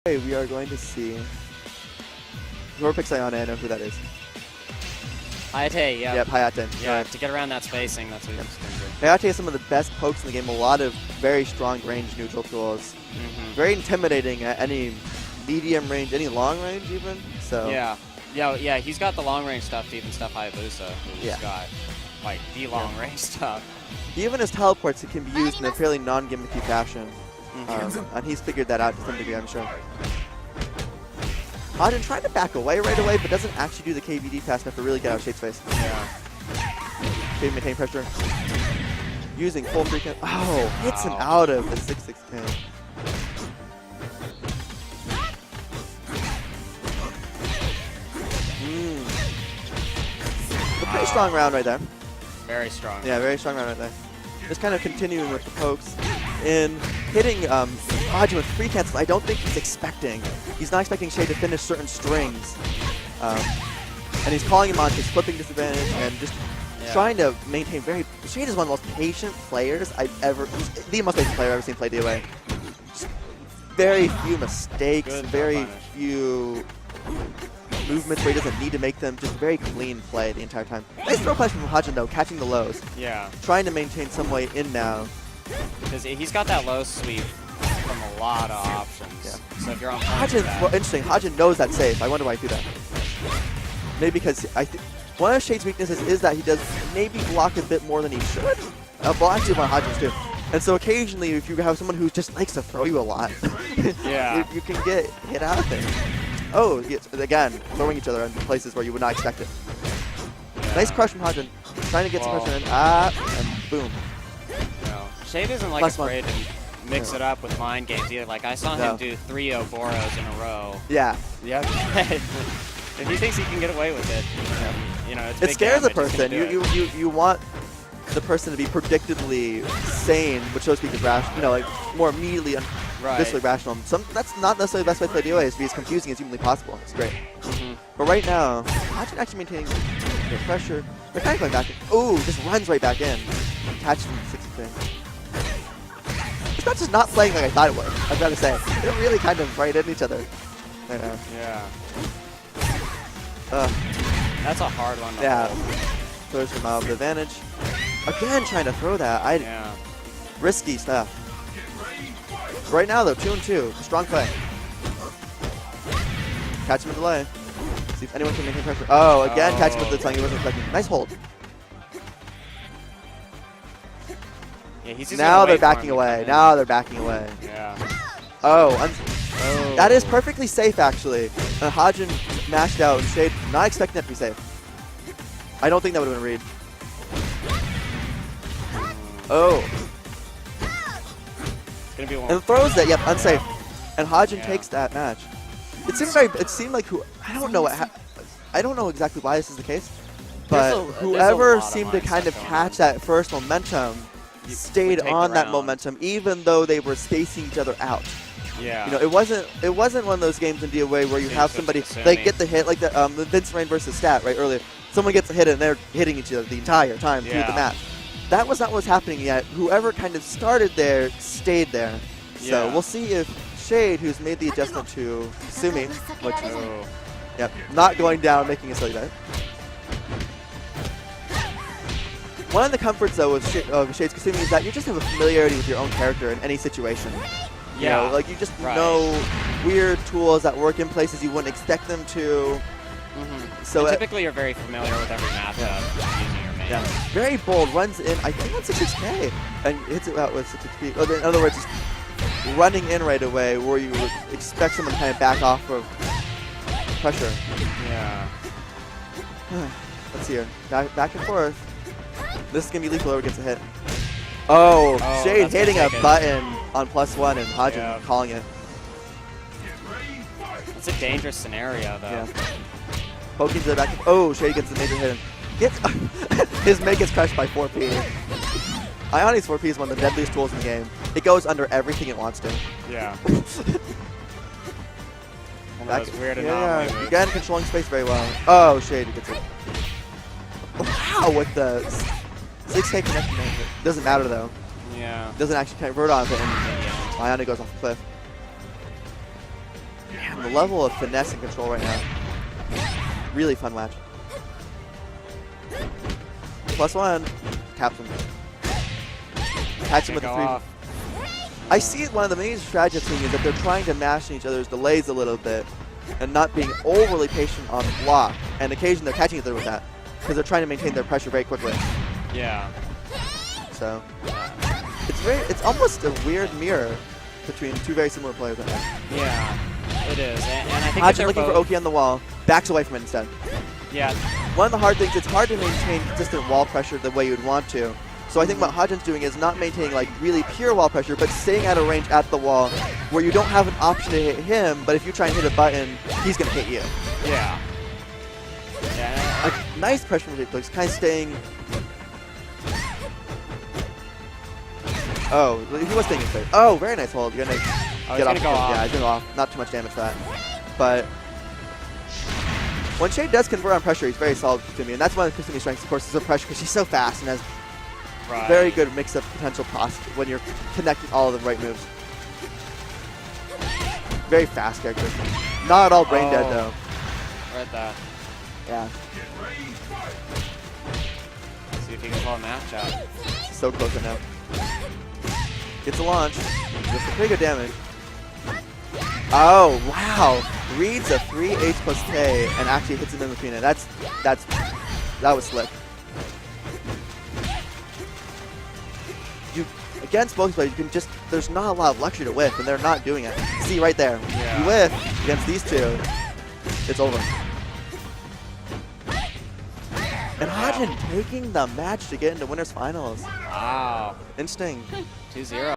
We are going to see whoever picks Ayana. I know who that is. Hayate, yeah. Yep, Hayate. Yeah, Right. to get around that spacing, that's what he's going to do. Hayate has some of the best pokes in the game. A lot of very strong range neutral tools. Very intimidating at any medium range, any long range even. So Yeah, he's got the long range stuff to even stuff Hayabusa, who's got like the long range stuff. Even his teleports can be used in a fairly non-gimmicky fashion. And he's figured that out to some degree, I'm sure. Hajin trying to back away right away, but doesn't actually do the KVD fast enough to really get out of Shade's face. Yeah. Shade maintain pressure. Using full free can. Oh, hits him out of the 6-6K. A pretty strong round right there. Very strong. Yeah, very strong round right there. Just kind of continuing with the pokes in hitting Hajin with free cancels. I don't think he's expecting. He's not expecting Shade to finish certain strings. And he's calling him on his flipping disadvantage and just trying to maintain very... Shade is one of the most patient players I've ever... He's the most patient player I've ever seen play DOA. Just very few mistakes, very few movements where he doesn't need to make them. Just very clean play the entire time. Nice throw punch from Hajin though, catching the lows. Yeah. Trying to maintain some way in now. Because he's got that low sweep from a lot of options. Yeah. So if you're on point Hajin, well, interesting. Hajin knows that's safe. I wonder why he threw that. Maybe because I think one of Shade's weaknesses is that he does maybe block a bit more than he should. Well, actually, one of Hajin's too. And so occasionally, if you have someone who just likes to throw you a lot, you can get hit out of things. Oh, again, throwing each other in places where you would not expect it. Yeah. Nice crush from Hajin. Trying to get some pressure in. And boom. No. Shade isn't like afraid to mix it up with mind games either. Like I saw him do 3 Oboros in a row. Yeah. Yeah. If he thinks he can get away with it, you know, it's it scares the person. You want the person to be predictably sane, which so to speak is rational. You know, like more immediately viscerally rational. That's not necessarily the best way to play DOA. Is to be as confusing as humanly possible. It's great. But right now, Hajin actually maintaining the pressure. They're kind of going back. Ooh, just runs right back in. Catches the 6 thing. It's not just not playing like I thought it would. I've got to say, they're really kind of right in each other. Yeah. That's a hard one to hold. Throws him out of the advantage. Again, trying to throw that. Risky stuff. Right now, though, 2-2. Strong play. Catch him with delay. See if anyone can maintain pressure. Oh, again, catch him with the tongue he wasn't expecting. Nice hold. Yeah, he's now they're backing away. Now they're backing away. Yeah. That is perfectly safe, actually. Hajin mashed out. Shade not expecting that to be safe. I don't think that would have been a read. Oh. It's gonna be one. And throws that. Yep, unsafe. And Hajin takes that match. It seemed very. It seemed like I don't know what. I don't know exactly why this is the case, but whoever seemed to kind of catch that first momentum stayed on that momentum, even though they were spacing each other out. Yeah. You know, it wasn't one of those games in DOA where you have somebody they get the hit like the Vince Rain versus Stat right earlier. Someone gets a hit and they're hitting each other the entire time through the match. That was not what's happening yet. Whoever kind of started there stayed there. So we'll see if Shade, who's made the adjustment to Sumi, which not going down, making a silly bet. One of the comforts though of Shade's Kasumi is that you just have a familiarity with your own character in any situation. You know, like you just know weird tools that work in places you wouldn't expect them to. So typically you're very familiar with every matchup using your main. Very bold, runs in, I think on 6-6K, and hits it out with 6-6P. In other words, just running in right away where you would expect someone to kind of back off of pressure. Yeah. Let's see here. Back and forth. This is going to be lethal whoever gets a hit. Oh, Shade hitting a button on +1 and Hajin calling it. It's a dangerous scenario, though. Yeah. Poking to the back. Oh, Shade gets the major hit. His make gets crushed by 4P. Ayani's 4P is one of the deadliest tools in the game. It goes under everything it wants to. Yeah. One of those weird anomalies. Again, controlling space very well. Oh, Shade gets it. Wow, with the 6K connection. Doesn't matter, though. Yeah. Doesn't actually convert on it, and Ayani goes off the cliff. Man, the level of finesse and control right now. Really fun match. +1. Taps him. Catch him with the 3. Off. I see one of the main strategies is that they're trying to mash each other's delays a little bit and not being overly patient on the block. And occasionally they're catching each other with that because they're trying to maintain their pressure very quickly. Yeah. So it's almost a weird mirror between two very similar players. Yeah, it is. And I think Hajin looking for Oki on the wall, backs away from it instead. Yeah. One of the hard things, it's hard to maintain consistent wall pressure the way you would want to. So I think what Hajin's doing is not maintaining like really pure wall pressure, but staying out of range at the wall where you don't have an option to hit him, but if you try and hit a button, he's going to hit you. Yeah. A nice pressure manipulation, kind of staying... Oh, he was staying in third. Oh, very nice hold. You're going to get off. Yeah, he's going to go off. Not too much damage for that. But when Shade does convert on pressure, he's very solid to me, and that's one of Kusumi's strengths, of course, is the pressure, because she's so fast and has very good mix of potential cost when you're connecting all of the right moves. Very fast character. Not at all brain dead though. Read that. Yeah. See if he can pull a match out. So close right now. Gets a launch. Does some pretty good damage. Oh wow! Reads a 3H plus K and actually hits him in between it. That was slick. Against both players, you can just, there's not a lot of luxury to whiff, and they're not doing it. See right there. Yeah. You whiff against these two, it's over. And Hajin taking the match to get into winners finals. Wow. Interesting. 2-0.